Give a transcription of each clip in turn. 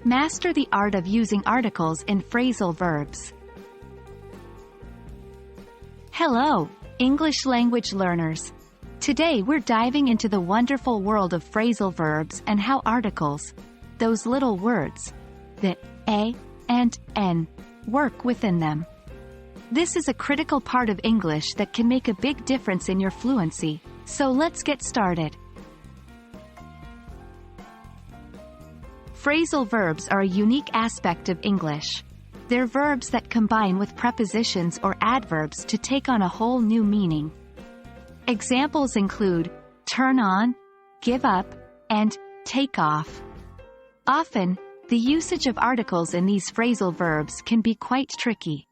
Master the art of using articles in phrasal verbs. Hello, English language learners. Today we're diving into the wonderful world of phrasal verbs and how articles, those little words, the a and n, work within them. This is a critical part of English that can make a big difference in your fluency, so let's get started. Phrasal verbs are a unique aspect of English. They're verbs that combine with prepositions or adverbs to take on a whole new meaning. Examples include turn on, give up, and take off. Often, the usage of articles in these phrasal verbs can be quite tricky.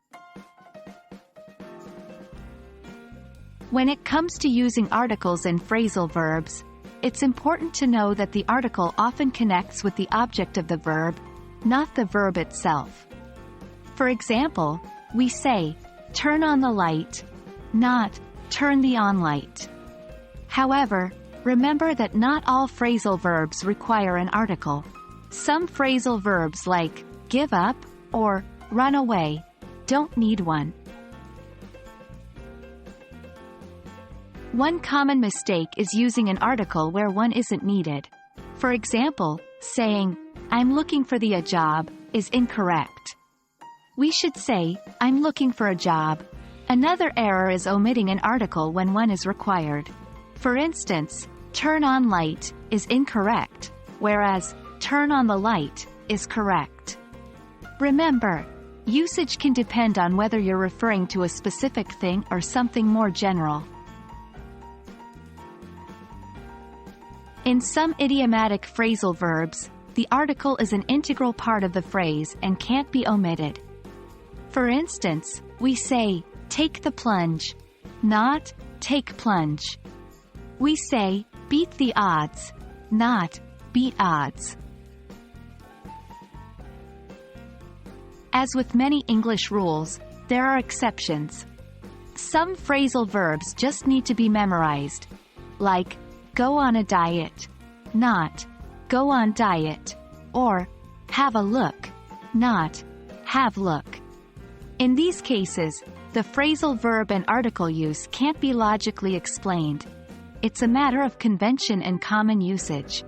When it comes to using articles in phrasal verbs, it's important to know that the article often connects with the object of the verb, not the verb itself. For example, we say, turn on the light, not turn the on light. However, remember that not all phrasal verbs require an article. Some phrasal verbs like give up or run away don't need one. One common mistake is using an article where one isn't needed. For example, saying, I'm looking for a job, is incorrect. We should say, I'm looking for a job. Another error is omitting an article when one is required. For instance, turn on light is incorrect, whereas turn on the light is correct. Remember, usage can depend on whether you're referring to a specific thing or something more general. In some idiomatic phrasal verbs, the article is an integral part of the phrase and can't be omitted. For instance, we say, take the plunge, not take plunge. We say, beat the odds, not beat odds. As with many English rules, there are exceptions. Some phrasal verbs just need to be memorized, like go on a diet, not go on diet, or have a look, not have look. In these cases, the phrasal verb and article use can't be logically explained. It's a matter of convention and common usage.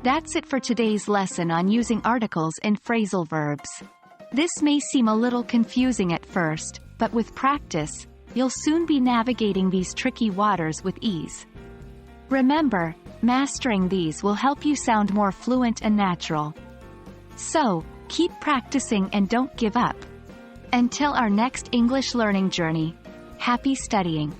That's it for today's lesson on using articles in phrasal verbs. This may seem a little confusing at first, but with practice, you'll soon be navigating these tricky waters with ease. Remember, mastering these will help you sound more fluent and natural. So, keep practicing and don't give up. Until our next English learning journey, happy studying!